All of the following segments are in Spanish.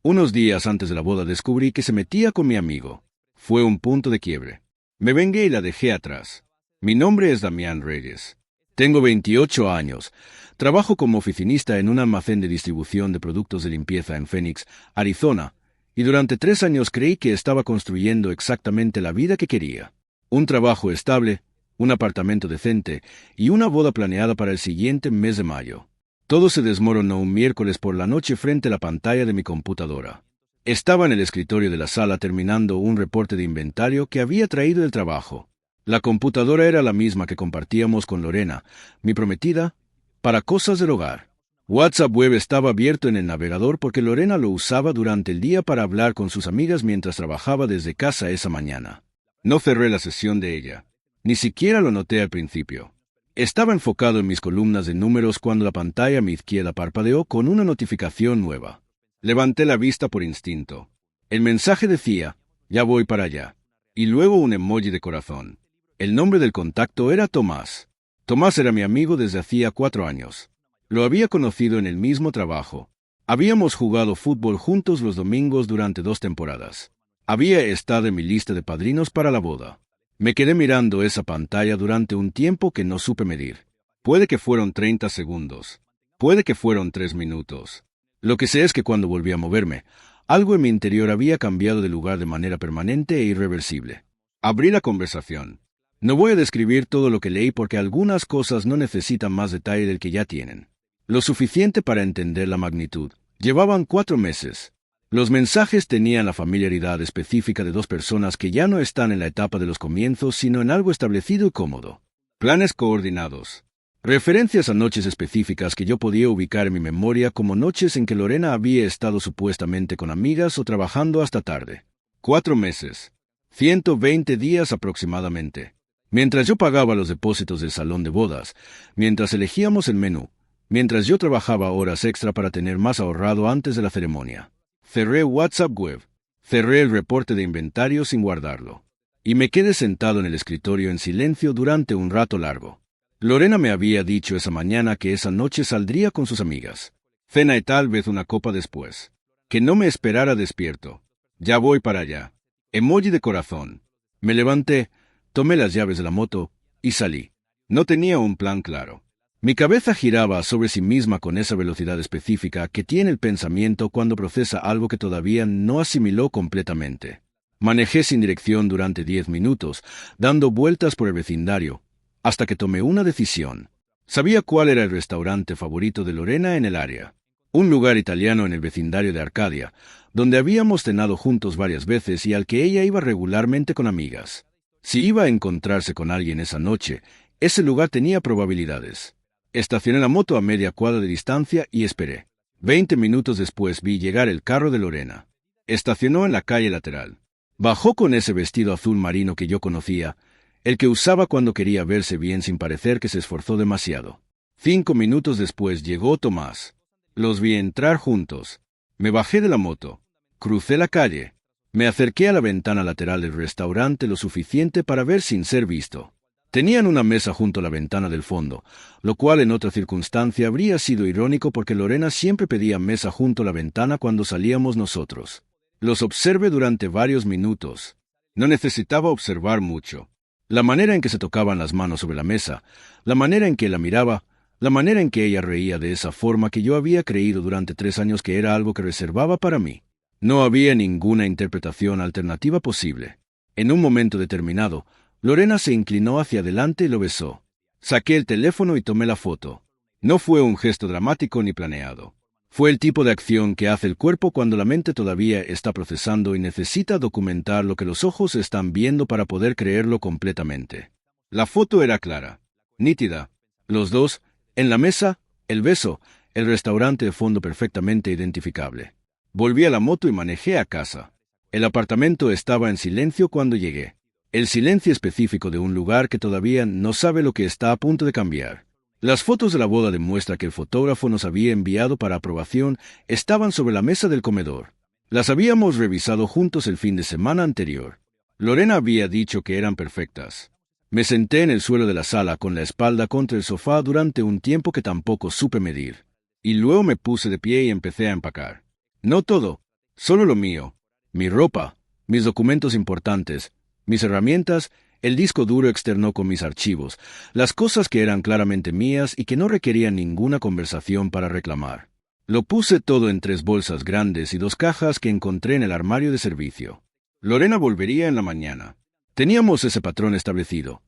Unos días antes de la boda descubrí que se metía con mi amigo. Fue un punto de quiebre. Me vengué y la dejé atrás. Mi nombre es Damián Reyes. Tengo 28 años. Trabajo como oficinista en un almacén de distribución de productos de limpieza en Phoenix, Arizona, y durante 3 años creí que estaba construyendo exactamente la vida que quería. Un trabajo estable, un apartamento decente y una boda planeada para el siguiente mes de mayo. Todo se desmoronó un miércoles por la noche frente a la pantalla de mi computadora. Estaba en el escritorio de la sala terminando un reporte de inventario que había traído del trabajo. La computadora era la misma que compartíamos con Lorena, mi prometida, para cosas del hogar. WhatsApp Web estaba abierto en el navegador porque Lorena lo usaba durante el día para hablar con sus amigas mientras trabajaba desde casa esa mañana. No cerré la sesión de ella. Ni siquiera lo noté al principio. Estaba enfocado en mis columnas de números cuando la pantalla a mi izquierda parpadeó con una notificación nueva. Levanté la vista por instinto. El mensaje decía, "Ya voy para allá", y luego un emoji de corazón. El nombre del contacto era Tomás. Tomás era mi amigo desde hacía 4 años. Lo había conocido en el mismo trabajo. Habíamos jugado fútbol juntos los domingos durante 2 temporadas. Había estado en mi lista de padrinos para la boda. Me quedé mirando esa pantalla durante un tiempo que no supe medir. Puede que fueron 30 segundos. Puede que fueron 3 minutos. Lo que sé es que cuando volví a moverme, algo en mi interior había cambiado de lugar de manera permanente e irreversible. Abrí la conversación. No voy a describir todo lo que leí porque algunas cosas no necesitan más detalle del que ya tienen. Lo suficiente para entender la magnitud. Llevaban 4 meses. Los mensajes tenían la familiaridad específica de 2 personas que ya no están en la etapa de los comienzos, sino en algo establecido y cómodo. Planes coordinados. Referencias a noches específicas que yo podía ubicar en mi memoria como noches en que Lorena había estado supuestamente con amigas o trabajando hasta tarde. 4 meses. 120 días aproximadamente. Mientras yo pagaba los depósitos del salón de bodas, mientras elegíamos el menú, mientras yo trabajaba horas extra para tener más ahorrado antes de la ceremonia. Cerré WhatsApp Web. Cerré el reporte de inventario sin guardarlo. Y me quedé sentado en el escritorio en silencio durante un rato largo. Lorena me había dicho esa mañana que esa noche saldría con sus amigas. Cena y tal vez una copa después. Que no me esperara despierto. Ya voy para allá. Emoji de corazón. Me levanté, tomé las llaves de la moto y salí. No tenía un plan claro. Mi cabeza giraba sobre sí misma con esa velocidad específica que tiene el pensamiento cuando procesa algo que todavía no asimiló completamente. Manejé sin dirección durante 10 minutos, dando vueltas por el vecindario, hasta que tomé una decisión. Sabía cuál era el restaurante favorito de Lorena en el área. Un lugar italiano en el vecindario de Arcadia, donde habíamos cenado juntos varias veces y al que ella iba regularmente con amigas. Si iba a encontrarse con alguien esa noche, ese lugar tenía probabilidades. Estacioné la moto a media cuadra de distancia y esperé. 20 minutos después vi llegar el carro de Lorena. Estacionó en la calle lateral. Bajó con ese vestido azul marino que yo conocía, el que usaba cuando quería verse bien sin parecer que se esforzó demasiado. 5 minutos después llegó Tomás. Los vi entrar juntos. Me bajé de la moto. Crucé la calle. Me acerqué a la ventana lateral del restaurante lo suficiente para ver sin ser visto. Tenían una mesa junto a la ventana del fondo, lo cual en otra circunstancia habría sido irónico porque Lorena siempre pedía mesa junto a la ventana cuando salíamos nosotros. Los observé durante varios minutos. No necesitaba observar mucho. La manera en que se tocaban las manos sobre la mesa, la manera en que la miraba, la manera en que ella reía de esa forma que yo había creído durante 3 años que era algo que reservaba para mí. No había ninguna interpretación alternativa posible. En un momento determinado, Lorena se inclinó hacia adelante y lo besó. Saqué el teléfono y tomé la foto. No fue un gesto dramático ni planeado. Fue el tipo de acción que hace el cuerpo cuando la mente todavía está procesando y necesita documentar lo que los ojos están viendo para poder creerlo completamente. La foto era clara, nítida. Los dos, en la mesa, el beso, el restaurante de fondo perfectamente identificable. Volví a la moto y manejé a casa. El apartamento estaba en silencio cuando llegué. El silencio específico de un lugar que todavía no sabe lo que está a punto de cambiar. Las fotos de la boda demuestran que el fotógrafo nos había enviado para aprobación estaban sobre la mesa del comedor. Las habíamos revisado juntos el fin de semana anterior. Lorena había dicho que eran perfectas. Me senté en el suelo de la sala con la espalda contra el sofá durante un tiempo que tampoco supe medir. Y luego me puse de pie y empecé a empacar. No todo, Solo lo mío, mi ropa, mis documentos importantes, mis herramientas, el disco duro externo con mis archivos, las cosas que eran claramente mías y que no requerían ninguna conversación para reclamar. Lo puse todo en 3 bolsas grandes y 2 cajas que encontré en el armario de servicio. Lorena volvería en la mañana. Teníamos ese patrón establecido.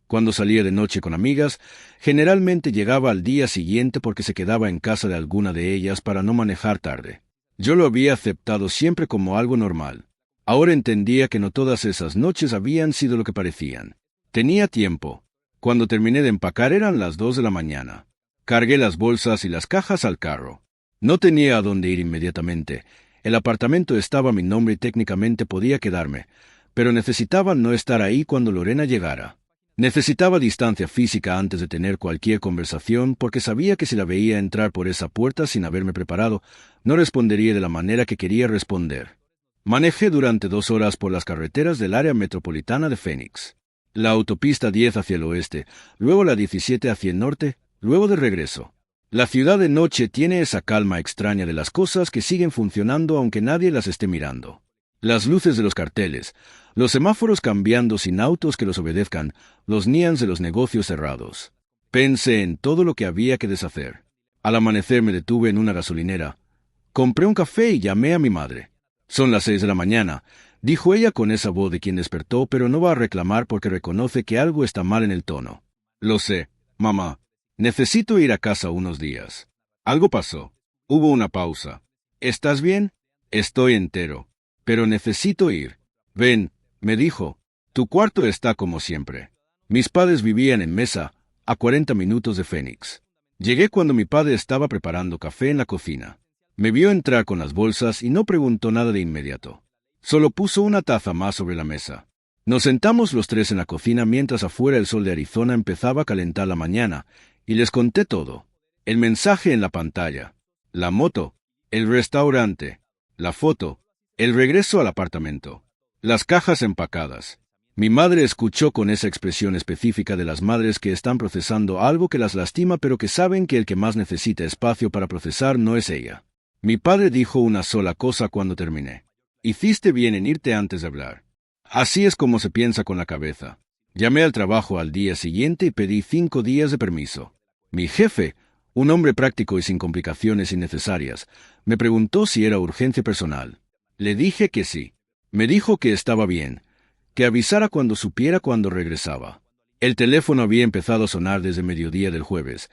Cuando salía de noche con amigas, generalmente llegaba al día siguiente porque se quedaba en casa de alguna de ellas para no manejar tarde. Yo lo había aceptado siempre como algo normal. Ahora entendía que no todas esas noches habían sido lo que parecían. Tenía tiempo. Cuando terminé de empacar eran las 2 de la mañana. Cargué las bolsas y las cajas al carro. No tenía a dónde ir inmediatamente. El apartamento estaba a mi nombre y técnicamente podía quedarme, pero necesitaba no estar ahí cuando Lorena llegara. Necesitaba distancia física antes de tener cualquier conversación porque sabía que si la veía entrar por esa puerta sin haberme preparado, no respondería de la manera que quería responder. Manejé durante 2 horas por las carreteras del área metropolitana de Phoenix. La autopista 10 hacia el oeste, luego la 17 hacia el norte, luego de regreso. La ciudad de noche tiene esa calma extraña de las cosas que siguen funcionando aunque nadie las esté mirando. Las luces de los carteles, los semáforos cambiando sin autos que los obedezcan, los neons de los negocios cerrados. Pensé en todo lo que había que deshacer. Al amanecer me detuve en una gasolinera. Compré un café y llamé a mi madre. Son las 6 de la mañana, dijo ella con esa voz de quien despertó, pero no va a reclamar porque reconoce que algo está mal en el tono. Lo sé, mamá. Necesito ir a casa unos días. Algo pasó. Hubo una pausa. ¿Estás bien? Estoy entero. Pero necesito ir. Ven, me dijo. Tu cuarto está como siempre. Mis padres vivían en Mesa, a 40 minutos de Phoenix. Llegué cuando mi padre estaba preparando café en la cocina. Me vio entrar con las bolsas y no preguntó nada de inmediato. Solo puso una taza más sobre la mesa. Nos sentamos los 3 en la cocina mientras afuera el sol de Arizona empezaba a calentar la mañana, y les conté todo. El mensaje en la pantalla, la moto, el restaurante, la foto, el regreso al apartamento, las cajas empacadas. Mi madre escuchó con esa expresión específica de las madres que están procesando algo que las lastima pero que saben que el que más necesita espacio para procesar no es ella. Mi padre dijo una sola cosa cuando terminé. Hiciste bien en irte antes de hablar. Así es como se piensa con la cabeza. Llamé al trabajo al día siguiente y pedí 5 días de permiso. Mi jefe, un hombre práctico y sin complicaciones innecesarias, me preguntó si era urgencia personal. Le dije que sí. Me dijo que estaba bien, que avisara cuando supiera cuando regresaba. El teléfono había empezado a sonar desde mediodía del jueves,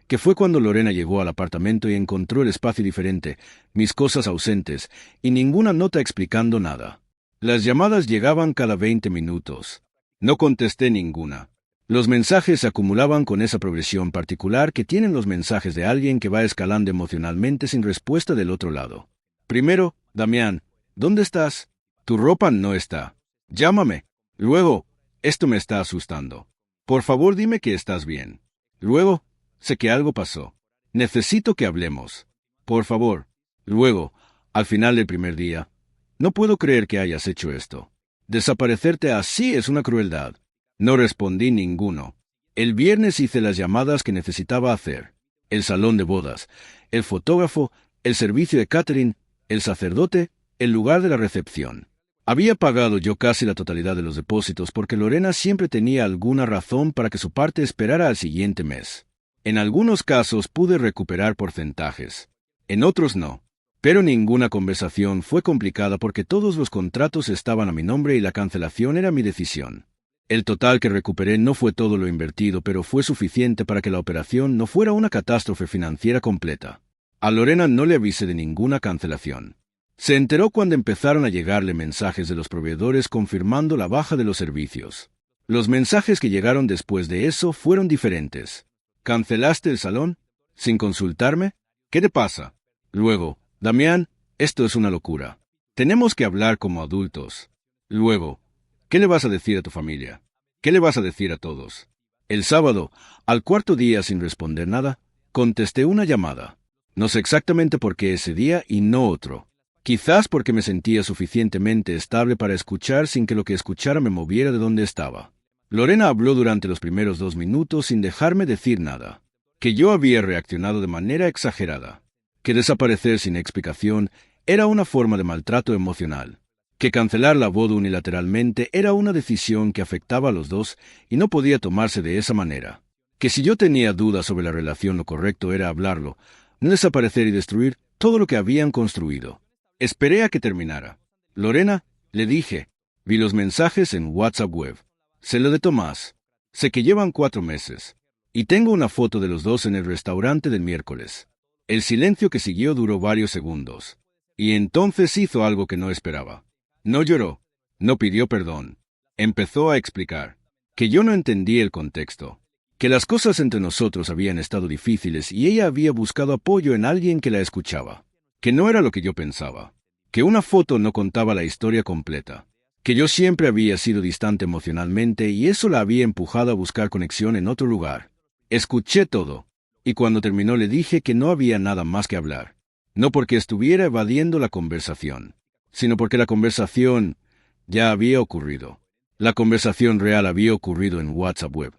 que fue cuando Lorena llegó al apartamento y encontró el espacio diferente, mis cosas ausentes, y ninguna nota explicando nada. Las llamadas llegaban cada 20 minutos. No contesté ninguna. Los mensajes se acumulaban con esa progresión particular que tienen los mensajes de alguien que va escalando emocionalmente sin respuesta del otro lado. Primero, Damián, ¿dónde estás? Tu ropa no está. Llámame. Luego, esto me está asustando. Por favor, dime que estás bien. Luego, sé que algo pasó. Necesito que hablemos. Por favor. Luego, al final del primer día, no puedo creer que hayas hecho esto. Desaparecerte así es una crueldad. No respondí ninguno. El viernes hice las llamadas que necesitaba hacer. El salón de bodas, el fotógrafo, el servicio de catering, el sacerdote, el lugar de la recepción. Había pagado yo casi la totalidad de los depósitos porque Lorena siempre tenía alguna razón para que su parte esperara al siguiente mes. En algunos casos pude recuperar porcentajes, en otros no. Pero ninguna conversación fue complicada porque todos los contratos estaban a mi nombre y la cancelación era mi decisión. El total que recuperé no fue todo lo invertido, pero fue suficiente para que la operación no fuera una catástrofe financiera completa. A Lorena no le avisé de ninguna cancelación. Se enteró cuando empezaron a llegarle mensajes de los proveedores confirmando la baja de los servicios. Los mensajes que llegaron después de eso fueron diferentes. ¿Cancelaste el salón? ¿Sin consultarme? ¿Qué te pasa? Luego, Damián, esto es una locura. Tenemos que hablar como adultos. Luego, ¿qué le vas a decir a tu familia? ¿Qué le vas a decir a todos? El sábado, al 4.º día sin responder nada, contesté una llamada. No sé exactamente por qué ese día y no otro. Quizás porque me sentía suficientemente estable para escuchar sin que lo que escuchara me moviera de donde estaba. Lorena habló durante los primeros 2 minutos sin dejarme decir nada. Que yo había reaccionado de manera exagerada. Que desaparecer sin explicación era una forma de maltrato emocional. Que cancelar la boda unilateralmente era una decisión que afectaba a los dos y no podía tomarse de esa manera. Que si yo tenía dudas sobre la relación, lo correcto era hablarlo, no desaparecer y destruir todo lo que habían construido. Esperé a que terminara. Lorena, le dije, vi los mensajes en WhatsApp web. Sé lo de Tomás. Sé que llevan 4 meses. Y tengo una foto de los dos en el restaurante del miércoles. El silencio que siguió duró varios segundos. Y entonces hizo algo que no esperaba. No lloró. No pidió perdón. Empezó a explicar que yo no entendí el contexto, que las cosas entre nosotros habían estado difíciles y ella había buscado apoyo en alguien que la escuchaba, que no era lo que yo pensaba, que una foto no contaba la historia completa, que yo siempre había sido distante emocionalmente y eso la había empujado a buscar conexión en otro lugar. Escuché todo, y cuando terminó le dije que no había nada más que hablar, no porque estuviera evadiendo la conversación, sino porque la conversación ya había ocurrido. La conversación real había ocurrido en WhatsApp web,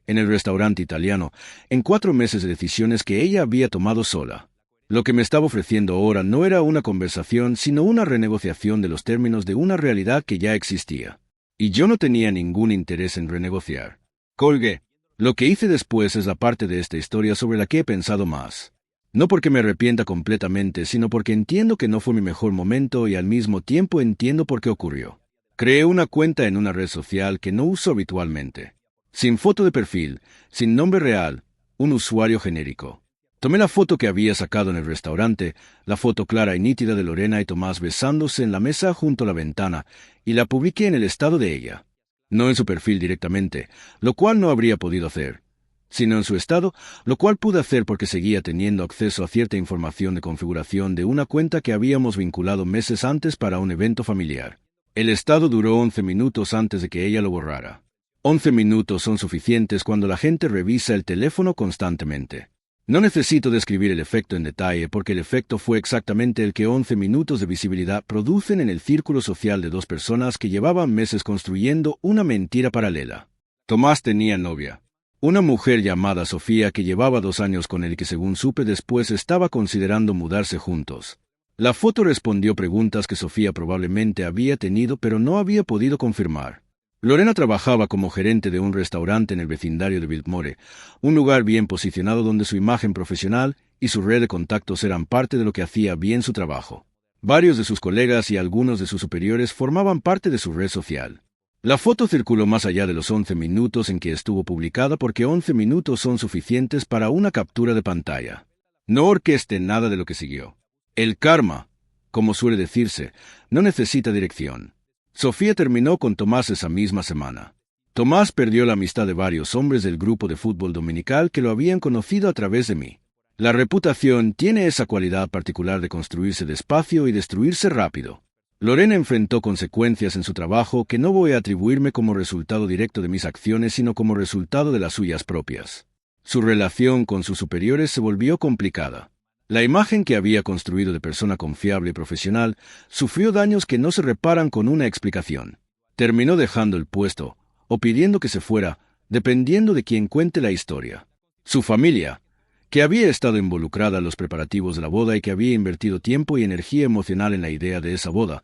en el restaurante italiano, en 4 meses de decisiones que ella había tomado sola. Lo que me estaba ofreciendo ahora no era una conversación, sino una renegociación de los términos de una realidad que ya existía. Y yo no tenía ningún interés en renegociar. Colgué. Lo que hice después es la parte de esta historia sobre la que he pensado más. No porque me arrepienta completamente, sino porque entiendo que no fue mi mejor momento y al mismo tiempo entiendo por qué ocurrió. Creé una cuenta en una red social que no uso habitualmente. Sin foto de perfil, sin nombre real, un usuario genérico. Tomé la foto que había sacado en el restaurante, la foto clara y nítida de Lorena y Tomás besándose en la mesa junto a la ventana, y la publiqué en el estado de ella. No en su perfil directamente, lo cual no habría podido hacer, sino en su estado, lo cual pude hacer porque seguía teniendo acceso a cierta información de configuración de una cuenta que habíamos vinculado meses antes para un evento familiar. El estado duró 11 minutos antes de que ella lo borrara. 11 minutos son suficientes cuando la gente revisa el teléfono constantemente. No necesito describir el efecto en detalle porque el efecto fue exactamente el que 11 minutos de visibilidad producen en el círculo social de 2 personas que llevaban meses construyendo una mentira paralela. Tomás tenía novia. Una mujer llamada Sofía que llevaba 2 años con él y que según supe después estaba considerando mudarse juntos. La foto respondió preguntas que Sofía probablemente había tenido pero no había podido confirmar. Lorena trabajaba como gerente de un restaurante en el vecindario de Biltmore, un lugar bien posicionado donde su imagen profesional y su red de contactos eran parte de lo que hacía bien su trabajo. Varios de sus colegas y algunos de sus superiores formaban parte de su red social. La foto circuló más allá de los 11 minutos en que estuvo publicada porque 11 minutos son suficientes para una captura de pantalla. No orquesté nada de lo que siguió. El karma, como suele decirse, no necesita dirección. Sofía terminó con Tomás esa misma semana. Tomás perdió la amistad de varios hombres del grupo de fútbol dominical que lo habían conocido a través de mí. La reputación tiene esa cualidad particular de construirse despacio y destruirse rápido. Lorena enfrentó consecuencias en su trabajo que no voy a atribuirme como resultado directo de mis acciones, sino como resultado de las suyas propias. Su relación con sus superiores se volvió complicada. La imagen que había construido de persona confiable y profesional sufrió daños que no se reparan con una explicación. Terminó dejando el puesto, o pidiendo que se fuera, dependiendo de quien cuente la historia. Su familia, que había estado involucrada en los preparativos de la boda y que había invertido tiempo y energía emocional en la idea de esa boda,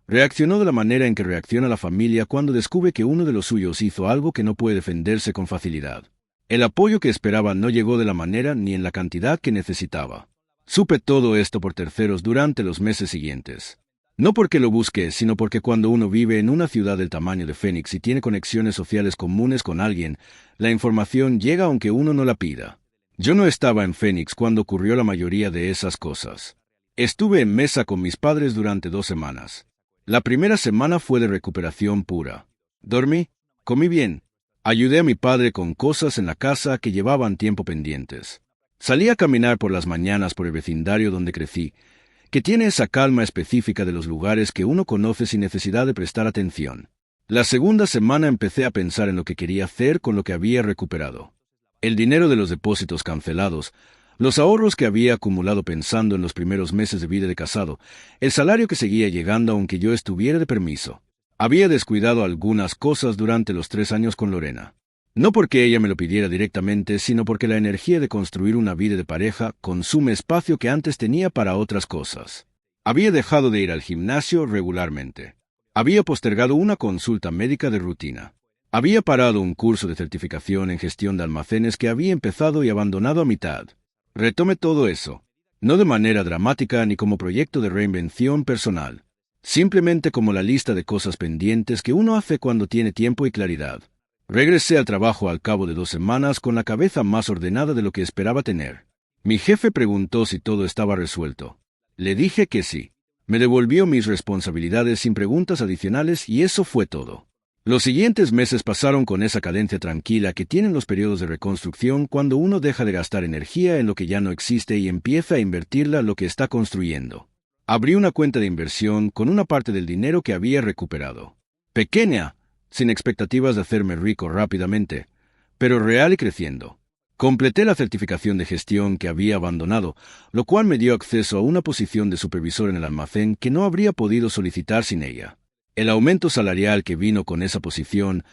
reaccionó de la manera en que reacciona la familia cuando descubre que uno de los suyos hizo algo que no puede defenderse con facilidad. El apoyo que esperaba no llegó de la manera ni en la cantidad que necesitaba. Supe todo esto por terceros durante los meses siguientes. No porque lo busque, sino porque cuando uno vive en una ciudad del tamaño de Phoenix y tiene conexiones sociales comunes con alguien, la información llega aunque uno no la pida. Yo no estaba en Phoenix cuando ocurrió la mayoría de esas cosas. Estuve en mesa con mis padres durante 2 semanas. La primera semana fue de recuperación pura. Dormí, comí bien. Ayudé a mi padre con cosas en la casa que llevaban tiempo pendientes. Salí a caminar por las mañanas por el vecindario donde crecí, que tiene esa calma específica de los lugares que uno conoce sin necesidad de prestar atención. La segunda semana empecé a pensar en lo que quería hacer con lo que había recuperado. El dinero de los depósitos cancelados, los ahorros que había acumulado pensando en los primeros meses de vida de casado, el salario que seguía llegando aunque yo estuviera de permiso. Había descuidado algunas cosas durante los 3 años con Lorena. No porque ella me lo pidiera directamente, sino porque la energía de construir una vida de pareja consume espacio que antes tenía para otras cosas. Había dejado de ir al gimnasio regularmente. Había postergado una consulta médica de rutina. Había parado un curso de certificación en gestión de almacenes que había empezado y abandonado a mitad. Retomé todo eso, no de manera dramática ni como proyecto de reinvención personal, simplemente como la lista de cosas pendientes que uno hace cuando tiene tiempo y claridad. Regresé al trabajo al cabo de 2 semanas con la cabeza más ordenada de lo que esperaba tener. Mi jefe preguntó si todo estaba resuelto. Le dije que sí. Me devolvió mis responsabilidades sin preguntas adicionales y eso fue todo. Los siguientes meses pasaron con esa cadencia tranquila que tienen los periodos de reconstrucción cuando uno deja de gastar energía en lo que ya no existe y empieza a invertirla en lo que está construyendo. Abrí una cuenta de inversión con una parte del dinero que había recuperado. Pequeña, sin expectativas de hacerme rico rápidamente, pero real y creciendo. Completé la certificación de gestión que había abandonado, lo cual me dio acceso a una posición de supervisor en el almacén que no habría podido solicitar sin ella. El aumento salarial que vino con esa posición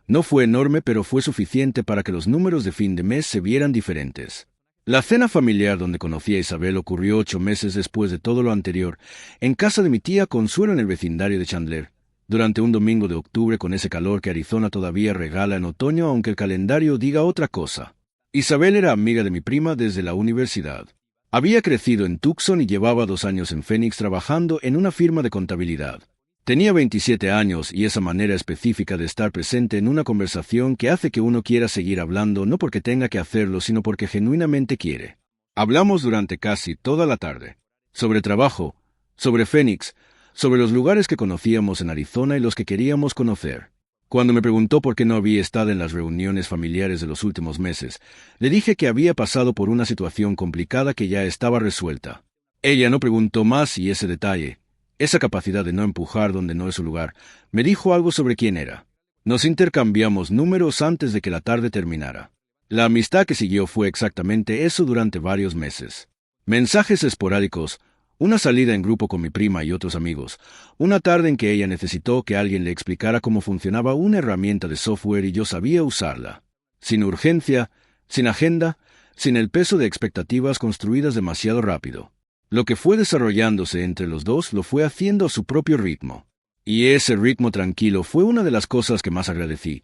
no fue enorme, pero fue suficiente para que los números de fin de mes se vieran diferentes. La cena familiar donde conocí a Isabel ocurrió 8 meses después de todo lo anterior, en casa de mi tía Consuelo en el vecindario de Chandler, durante un domingo de octubre con ese calor que Arizona todavía regala en otoño, aunque el calendario diga otra cosa. Isabel era amiga de mi prima desde la universidad. Había crecido en Tucson y llevaba 2 años en Phoenix trabajando en una firma de contabilidad. Tenía 27 años y esa manera específica de estar presente en una conversación que hace que uno quiera seguir hablando no porque tenga que hacerlo, sino porque genuinamente quiere. Hablamos durante casi toda la tarde. Sobre trabajo, sobre Phoenix, sobre los lugares que conocíamos en Arizona y los que queríamos conocer. Cuando me preguntó por qué no había estado en las reuniones familiares de los últimos meses, le dije que había pasado por una situación complicada que ya estaba resuelta. Ella no preguntó más y ese detalle, esa capacidad de no empujar donde no es su lugar, me dijo algo sobre quién era. Nos intercambiamos números antes de que la tarde terminara. La amistad que siguió fue exactamente eso durante varios meses. Mensajes esporádicos, una salida en grupo con mi prima y otros amigos, una tarde en que ella necesitó que alguien le explicara cómo funcionaba una herramienta de software y yo sabía usarla. Sin urgencia, sin agenda, sin el peso de expectativas construidas demasiado rápido. Lo que fue desarrollándose entre los dos lo fue haciendo a su propio ritmo. Y ese ritmo tranquilo fue una de las cosas que más agradecí,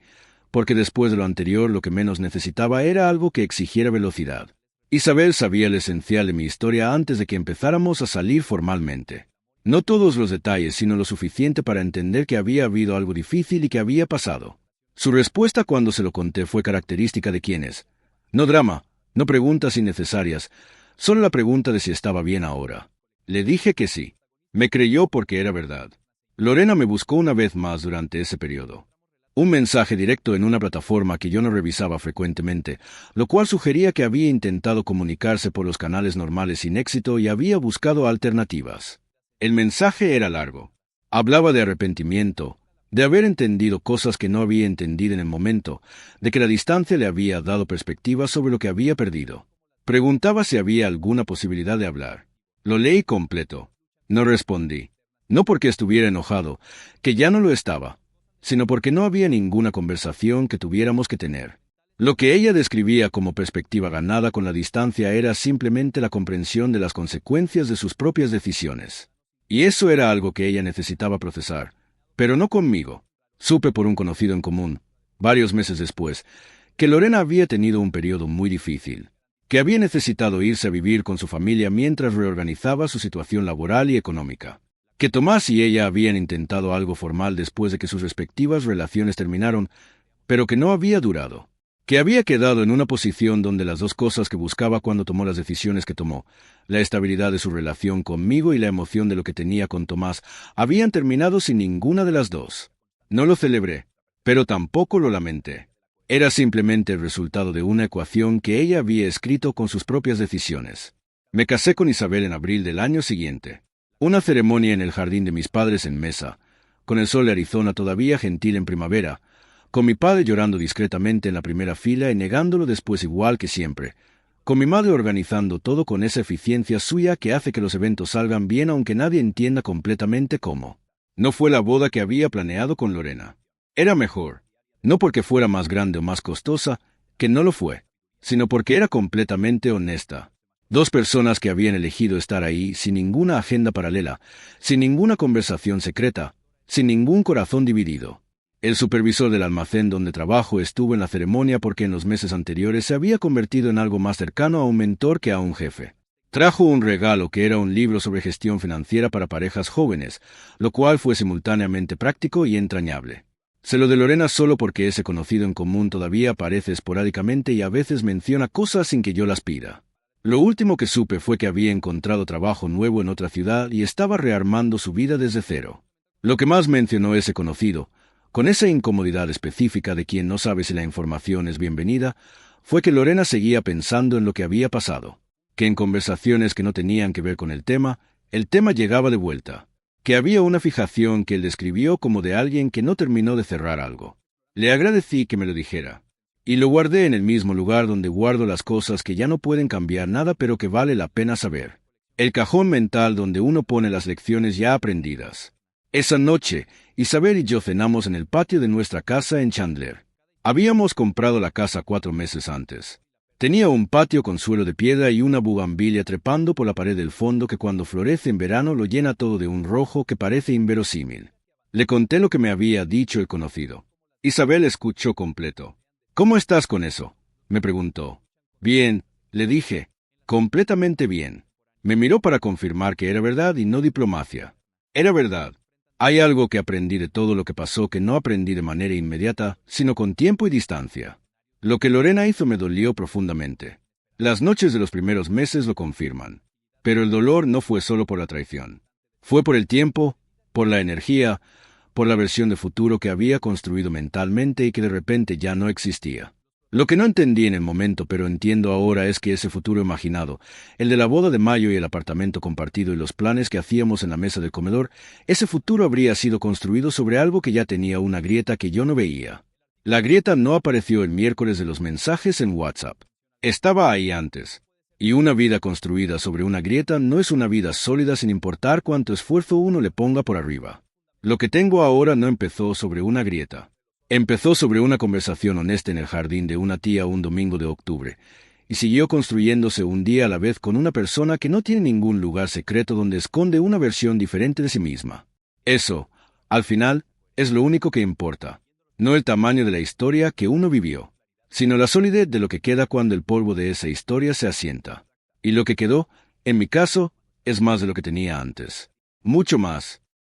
porque después de lo anterior lo que menos necesitaba era algo que exigiera velocidad. Isabel sabía el esencial de mi historia antes de que empezáramos a salir formalmente. No todos los detalles, sino lo suficiente para entender que había habido algo difícil y que había pasado. Su respuesta cuando se lo conté fue característica de quienes. No drama, no preguntas innecesarias, solo la pregunta de si estaba bien ahora. Le dije que sí. Me creyó porque era verdad. Lorena me buscó una vez más durante ese periodo. Un mensaje directo en una plataforma que yo no revisaba frecuentemente, lo cual sugería que había intentado comunicarse por los canales normales sin éxito y había buscado alternativas. El mensaje era largo. Hablaba de arrepentimiento, de haber entendido cosas que no había entendido en el momento, de que la distancia le había dado perspectiva sobre lo que había perdido. Preguntaba si había alguna posibilidad de hablar. Lo leí completo. No respondí. No porque estuviera enojado, que ya no lo estaba, sino porque no había ninguna conversación que tuviéramos que tener. Lo que ella describía como perspectiva ganada con la distancia era simplemente la comprensión de las consecuencias de sus propias decisiones. Y eso era algo que ella necesitaba procesar, pero no conmigo. Supe por un conocido en común, varios meses después, que Lorena había tenido un periodo muy difícil, que había necesitado irse a vivir con su familia mientras reorganizaba su situación laboral y económica, que Tomás y ella habían intentado algo formal después de que sus respectivas relaciones terminaron, pero que no había durado, que había quedado en una posición donde las dos cosas que buscaba cuando tomó las decisiones que tomó, la estabilidad de su relación conmigo y la emoción de lo que tenía con Tomás, habían terminado sin ninguna de las dos. No lo celebré, pero tampoco lo lamenté. Era simplemente el resultado de una ecuación que ella había escrito con sus propias decisiones. Me casé con Isabel en abril del año siguiente. Una ceremonia en el jardín de mis padres en Mesa, con el sol de Arizona todavía gentil en primavera, con mi padre llorando discretamente en la primera fila y negándolo después igual que siempre, con mi madre organizando todo con esa eficiencia suya que hace que los eventos salgan bien aunque nadie entienda completamente cómo. No fue la boda que había planeado con Lorena. Era mejor, no porque fuera más grande o más costosa, que no lo fue, sino porque era completamente honesta. Dos personas que habían elegido estar ahí sin ninguna agenda paralela, sin ninguna conversación secreta, sin ningún corazón dividido. El supervisor del almacén donde trabajo estuvo en la ceremonia porque en los meses anteriores se había convertido en algo más cercano a un mentor que a un jefe. Trajo un regalo que era un libro sobre gestión financiera para parejas jóvenes, lo cual fue simultáneamente práctico y entrañable. Se lo de Lorena solo porque ese conocido en común todavía aparece esporádicamente y a veces menciona cosas sin que yo las pida. Lo último que supe fue que había encontrado trabajo nuevo en otra ciudad y estaba rearmando su vida desde cero. Lo que más mencionó ese conocido, con esa incomodidad específica de quien no sabe si la información es bienvenida, fue que Lorena seguía pensando en lo que había pasado, que en conversaciones que no tenían que ver con el tema llegaba de vuelta, que había una fijación que él describió como de alguien que no terminó de cerrar algo. Le agradecí que me lo dijera, y lo guardé en el mismo lugar donde guardo las cosas que ya no pueden cambiar nada pero que vale la pena saber. El cajón mental donde uno pone las lecciones ya aprendidas. Esa noche, Isabel y yo cenamos en el patio de nuestra casa en Chandler. Habíamos comprado la casa 4 meses antes. Tenía un patio con suelo de piedra y una bugambilla trepando por la pared del fondo que cuando florece en verano lo llena todo de un rojo que parece inverosímil. Le conté lo que me había dicho el conocido. Isabel escuchó completo. «¿Cómo estás con eso?», me preguntó. «Bien», le dije. «Completamente bien». Me miró para confirmar que era verdad y no diplomacia. Era verdad. Hay algo que aprendí de todo lo que pasó que no aprendí de manera inmediata, sino con tiempo y distancia. Lo que Lorena hizo me dolió profundamente. Las noches de los primeros meses lo confirman. Pero el dolor no fue solo por la traición. Fue por el tiempo, por la energía, por la versión de futuro que había construido mentalmente y que de repente ya no existía. Lo que no entendí en el momento, pero entiendo ahora, es que ese futuro imaginado, el de la boda de mayo y el apartamento compartido y los planes que hacíamos en la mesa del comedor, ese futuro habría sido construido sobre algo que ya tenía una grieta que yo no veía. La grieta no apareció el miércoles de los mensajes en WhatsApp. Estaba ahí antes. Y una vida construida sobre una grieta no es una vida sólida sin importar cuánto esfuerzo uno le ponga por arriba. Lo que tengo ahora no empezó sobre una grieta. Empezó sobre una conversación honesta en el jardín de una tía un domingo de octubre, y siguió construyéndose un día a la vez con una persona que no tiene ningún lugar secreto donde esconde una versión diferente de sí misma. Eso, al final, es lo único que importa. No el tamaño de la historia que uno vivió, sino la solidez de lo que queda cuando el polvo de esa historia se asienta. Y lo que quedó, en mi caso, es más de lo que tenía antes. Mucho más.